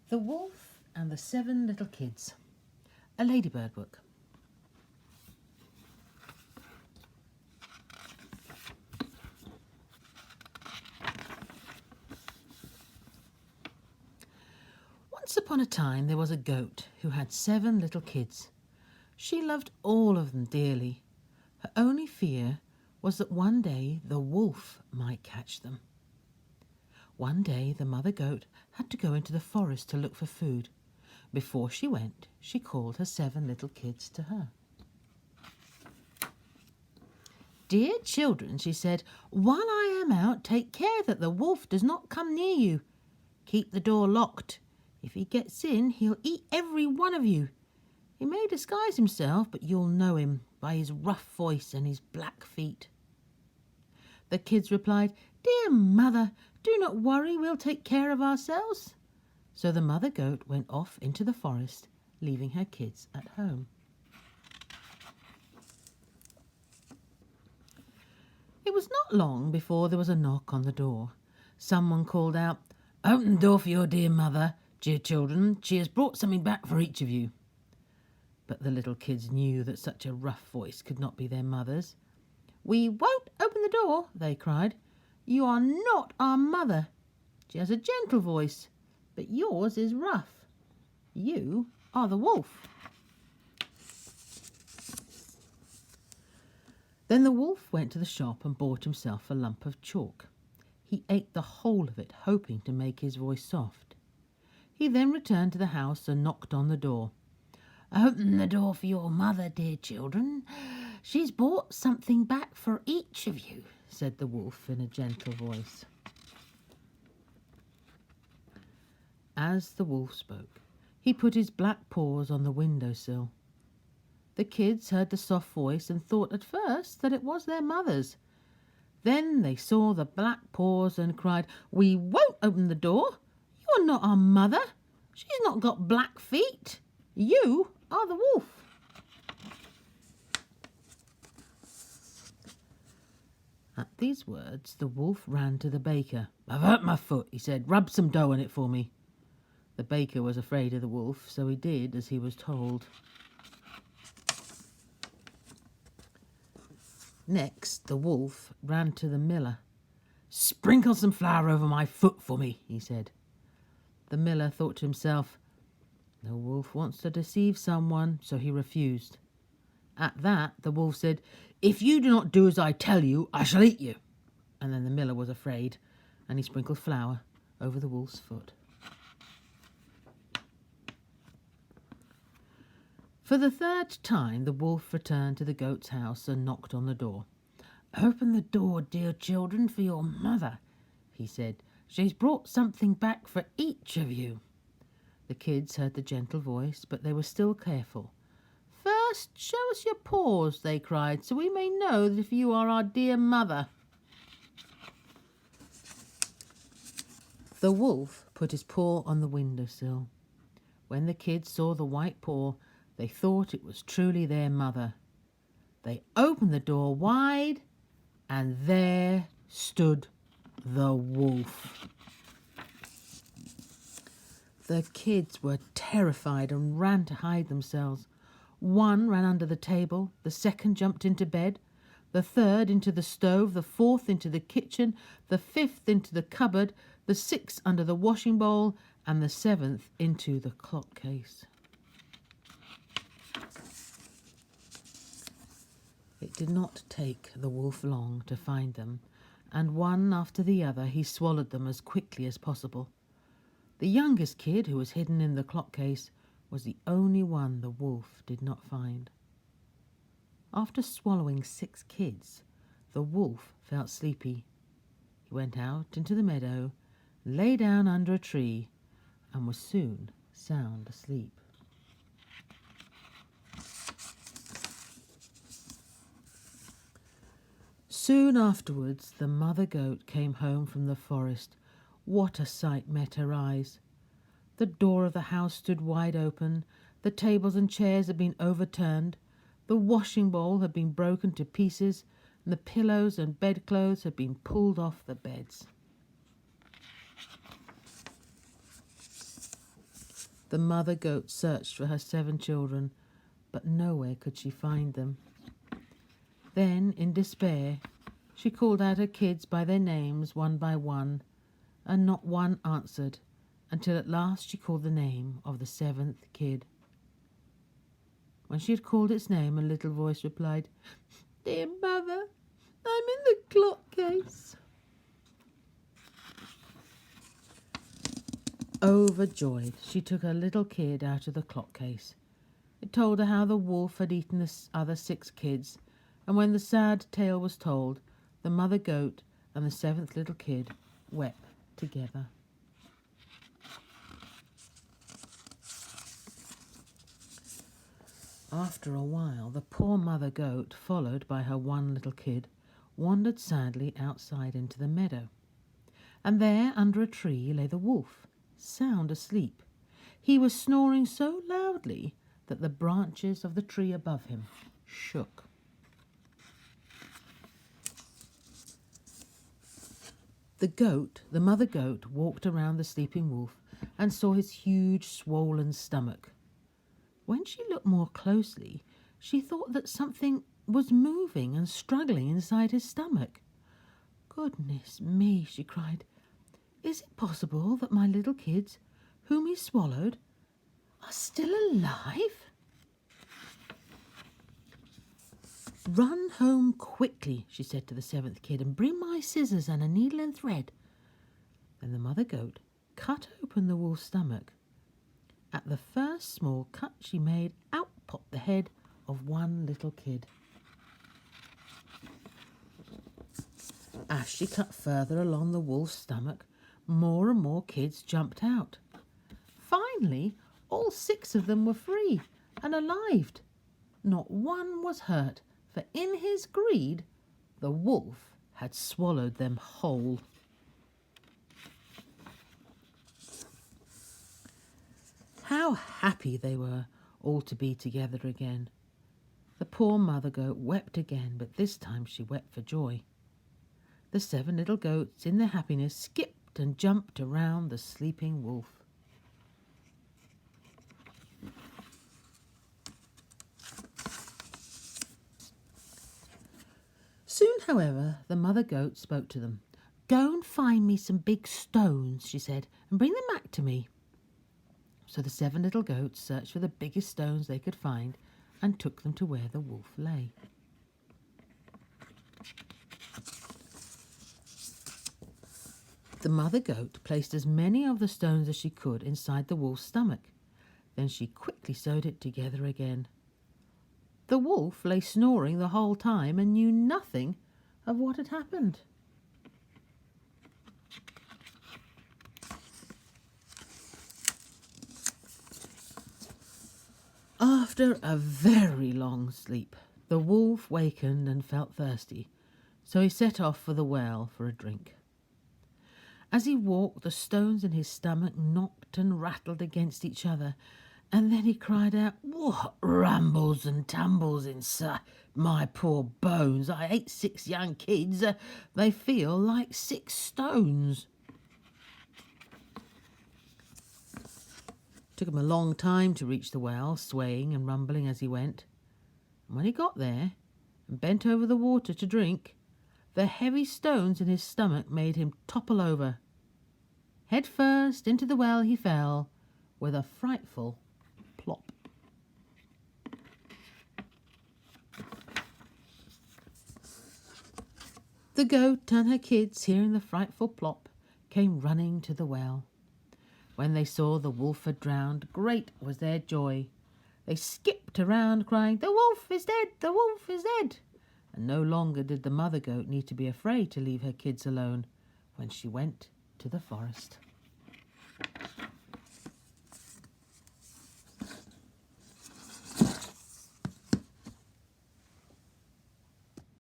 The Wolf and the Seven Little Kids, a Ladybird book. Once upon a time there was a goat who had 7 little kids. She loved all of them dearly. Her only fear was that one day the wolf might catch them. One day the mother goat had to go into the forest to look for food. Before she went, she called her 7 little kids to her. "Dear children," she said, "while I am out, take care that the wolf does not come near you. Keep the door locked. If he gets in, he'll eat every one of you. He may disguise himself, but you'll know him by his rough voice and his black feet." The kids replied, "Dear mother, do not worry, we'll take care of ourselves." So the mother goat went off into the forest, leaving her kids at home. It was not long before there was a knock on the door. Someone called out, "Open the door for your dear mother, dear children. She has brought something back for each of you." But the little kids knew that such a rough voice could not be their mother's. "We won't open the door," they cried. "You are not our mother. She has a gentle voice, but yours is rough. You are the wolf." Then the wolf went to the shop and bought himself a lump of chalk. He ate the whole of it, hoping to make his voice soft. He then returned to the house and knocked on the door. "Open the door for your mother, dear children. She's brought something back for each of you," said the wolf in a gentle voice. As the wolf spoke, he put his black paws on the windowsill. The kids heard the soft voice and thought at first that it was their mother's. Then they saw the black paws and cried, "We won't open the door. You're not our mother. She's not got black feet. You are the wolf." At these words, the wolf ran to the baker. "I've hurt my foot," he said. "Rub some dough on it for me." The baker was afraid of the wolf, so he did as he was told. Next, the wolf ran to the miller. "Sprinkle some flour over my foot for me," he said. The miller thought to himself, "The wolf wants to deceive someone," so he refused. At that, the wolf said, "If you do not do as I tell you, I shall eat you." And then the miller was afraid, and he sprinkled flour over the wolf's foot. For the 3rd time, the wolf returned to the goat's house and knocked on the door. "Open the door, dear children, for your mother," he said. "She's brought something back for each of you." The kids heard the gentle voice, but they were still careful. "First, show us your paws," they cried, "so we may know that if you are our dear mother." The wolf put his paw on the windowsill. When the kids saw the white paw, they thought it was truly their mother. They opened the door wide, and there stood the wolf. The kids were terrified and ran to hide themselves. One ran under the table, the second jumped into bed, the third into the stove, the fourth into the kitchen, the fifth into the cupboard, the sixth under the washing bowl, and the 7th into the clock case. It did not take the wolf long to find them, and one after the other he swallowed them as quickly as possible. The youngest kid, who was hidden in the clock case, was the only one the wolf did not find. After swallowing 6 kids, the wolf felt sleepy. He went out into the meadow, lay down under a tree, and was soon sound asleep. Soon afterwards, the mother goat came home from the forest. What a sight met her eyes! The door of the house stood wide open. The tables and chairs had been overturned. The washing bowl had been broken to pieces, and the pillows and bedclothes had been pulled off the beds. The mother goat searched for her 7 children, but nowhere could she find them. Then, in despair, she called out her kids by their names one by one, and not one answered, until at last she called the name of the 7th kid. When she had called its name, a little voice replied, "Dear mother, I'm in the clock case." Overjoyed, she took her little kid out of the clock case. It told her how the wolf had eaten the other 6 kids, and when the sad tale was told, the mother goat and the 7th little kid wept together. After a while, the poor mother goat, followed by her 1 little kid, wandered sadly outside into the meadow. And there, under a tree, lay the wolf, sound asleep. He was snoring so loudly that the branches of the tree above him shook. The mother goat, walked around the sleeping wolf and saw his huge swollen stomach. When she looked more closely, she thought that something was moving and struggling inside his stomach. "Goodness me," she cried. "Is it possible that my little kids, whom he swallowed, are still alive?" "Run home quickly," she said to the 7th kid, "and bring my scissors and a needle and thread." Then the mother goat cut open the wolf's stomach. At the first small cut she made, out popped the head of 1 little kid. As she cut further along the wolf's stomach, more and more kids jumped out. Finally, all 6 of them were free and alive. Not one was hurt, for in his greed, the wolf had swallowed them whole. How happy they were all to be together again. The poor mother goat wept again, but this time she wept for joy. The 7 little goats, in their happiness, skipped and jumped around the sleeping wolf. Soon, however, the mother goat spoke to them. "Go and find me some big stones," she said, "and bring them back to me." So the 7 little goats searched for the biggest stones they could find and took them to where the wolf lay. The mother goat placed as many of the stones as she could inside the wolf's stomach. Then she quickly sewed it together again. The wolf lay snoring the whole time and knew nothing of what had happened. After a very long sleep, the wolf wakened and felt thirsty, so he set off for the well for a drink. As he walked, the stones in his stomach knocked and rattled against each other, and then he cried out, "What rumbles and tumbles inside my poor bones? I ate 6 young kids. They feel like 6 stones." Took him a long time to reach the well, swaying and rumbling as he went. And when he got there and bent over the water to drink, the heavy stones in his stomach made him topple over. Head first into the well he fell, with a frightful plop. The goat and her kids, hearing the frightful plop, came running to the well. When they saw the wolf had drowned, great was their joy. They skipped around crying, "The wolf is dead! The wolf is dead!" And no longer did the mother goat need to be afraid to leave her kids alone when she went to the forest.